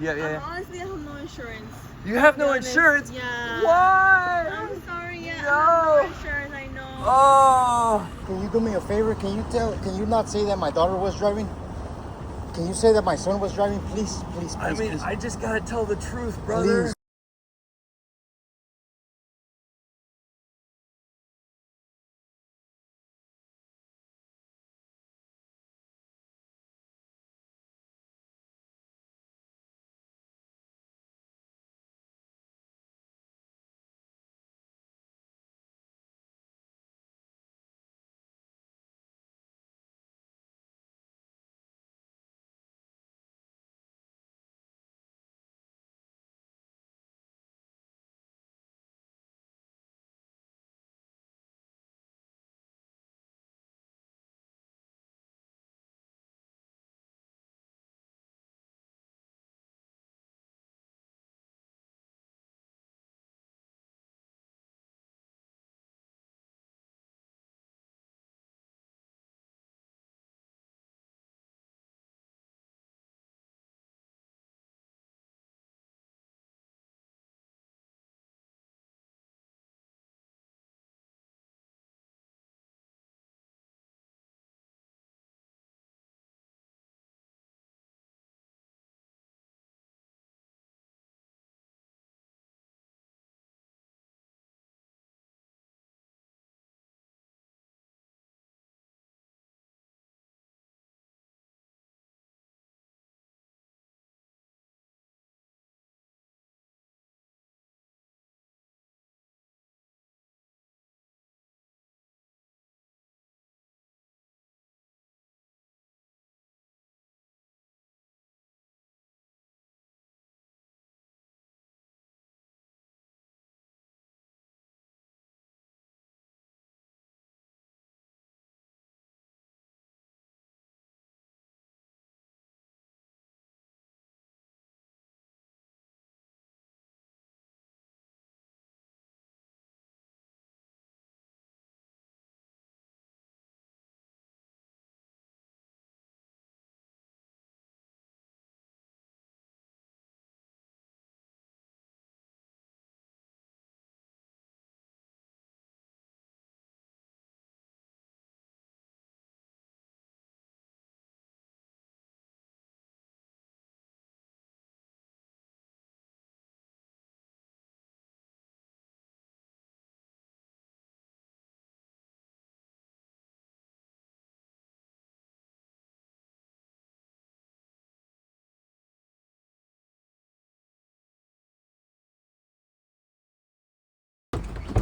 Yeah. Honestly, I have no insurance. You have no insurance? Yeah. Why? I'm sorry, yeah. No. I have no insurance, I know. Oh. Can you do me a favor? Can you not say that my daughter was driving? Can you say that my son was driving? Please. I mean, I just gotta tell the truth, brother. Please.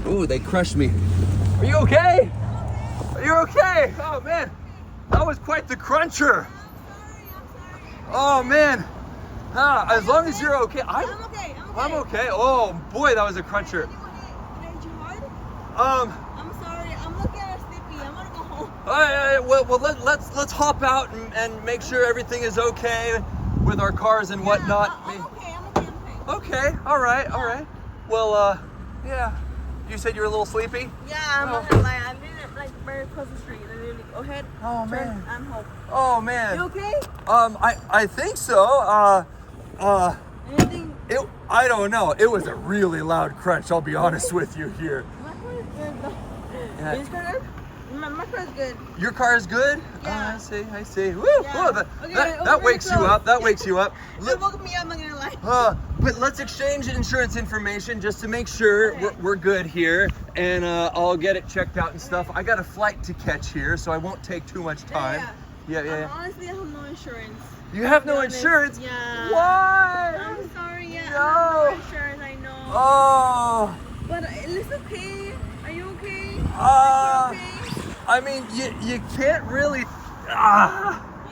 Ooh, they crushed me. Are you okay? Are you okay? Oh man, that was quite the cruncher. Oh man, as long as you're okay. I'm okay. I'm okay. Oh boy, that was a cruncher. Did you hard? Um, I'm sorry. I'm looking at sleepy. I'm gonna go home. all right, well let's hop out and make sure everything is okay with our cars and whatnot. I'm okay. I'm okay. Okay, all right. Well, yeah. You said you were a little sleepy? Yeah, I'm not gonna lie. I live like very close to the street. Literally, go ahead. Oh turn, man. I'm home. Oh man. You okay? I think so. Anything? I don't know. It was a really loud crunch. I'll be honest with you here. My car is good though. Yeah. Is your car? My car is good. Your car is good? Yeah. I see. Woo! Yeah. Whoa, Okay, that wakes you up. That wakes you up. It woke me up. I'm not gonna lie. But let's exchange insurance information just to make sure we're good here, and I'll get it checked out and stuff. I got a flight to catch here, so I won't take too much time. Yeah. Honestly, I have no insurance. You have no honest. insurance? Yeah. Why? I'm sorry. Yeah. No. I have no insurance. I know. Oh. But it's okay. Are you okay? Okay. I I mean, you can't really. You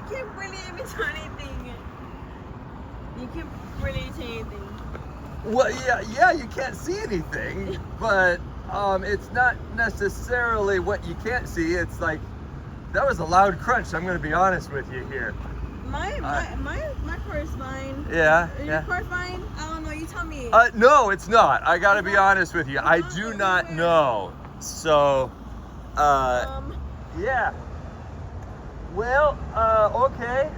can't really even do anything. You can't really say anything. Well, yeah, you can't see anything, but it's not necessarily what you can't see. It's like that was a loud crunch. I'm gonna be honest with you here. My car is fine. Yeah. Your car fine? I don't know. You tell me. No, it's not. I gotta be honest with you. I do not know. So, yeah. Well, okay.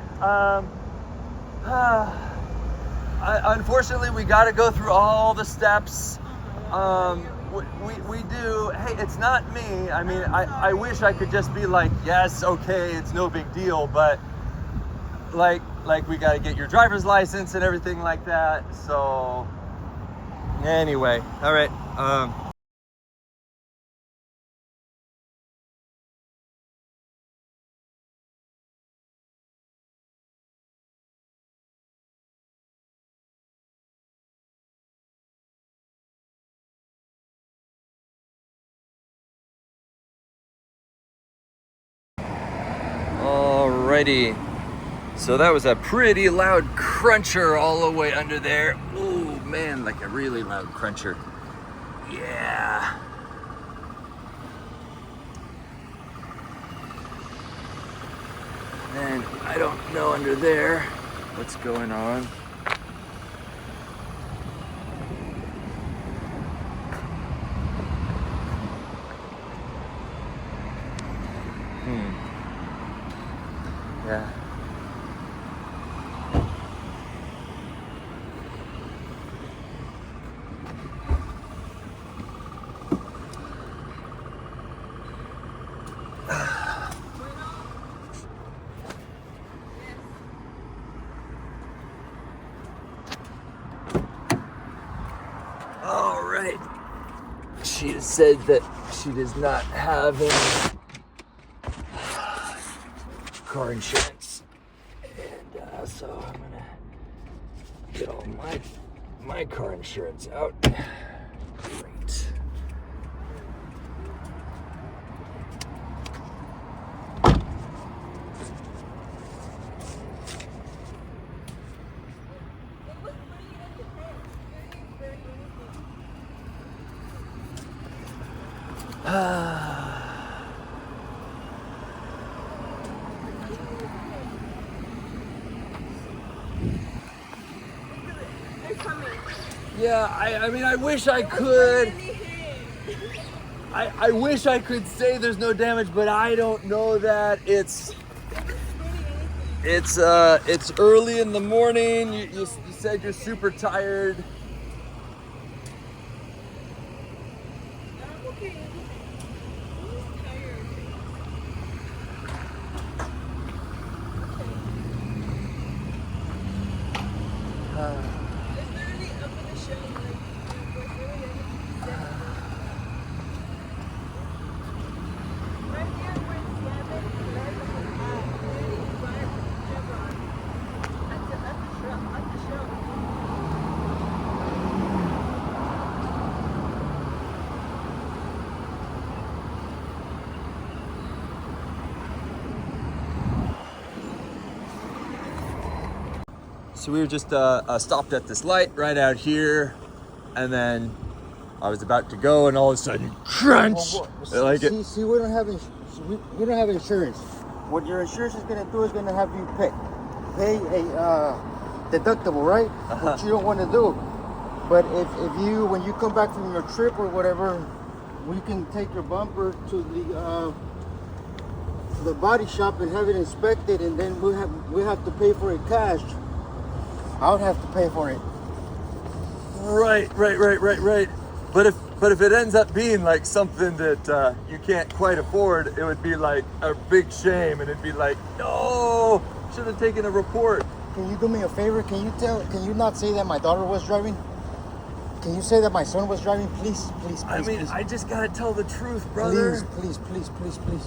unfortunately, we got to go through all the steps. We do. Hey, it's not me. I mean, I wish I could just be like, yes, okay, it's no big deal. But like we got to get your driver's license and everything like that. So anyway, all right. Alrighty. So that was a pretty loud cruncher all the way under there. Oh man, like a really loud cruncher. Yeah. And I don't know under there what's going on. Yeah. All right. She has said that she does not have any car insurance, and so I'm gonna get all my car insurance out. Great. Yeah, I mean, I wish I could. I wish I could say there's no damage, but I don't know that. It's early in the morning. You said you're super tired. I'm okay. I'm tired. It's literally up in the show, like, it's really right here where it's Gavin, there's at the show. So we were just stopped at this light right out here, and then I was about to go, and all of a sudden, crunch! Like it. See, we don't have we don't have insurance. What your insurance is gonna do is gonna have you pay a deductible, right? Which you don't want to do. But if you, when you come back from your trip or whatever, we can take your bumper to the body shop and have it inspected, and then we have to pay for it cash. I would have to pay for it. Right. But if it ends up being like something that you can't quite afford, it would be like a big shame, and it'd be like, no, should have taken a report. Can you do me a favor? Can you not say that my daughter was driving? Can you say that my son was driving, please? I mean, please. I just gotta tell the truth, brother. Please.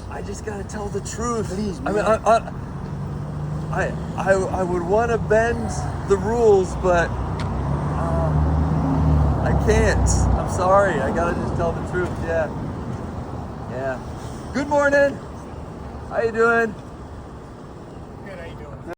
I just gotta tell the truth. Please, I mean, man. I would want to bend the rules, but I can't. I'm sorry. I gotta just tell the truth. Yeah. Good morning. How you doing?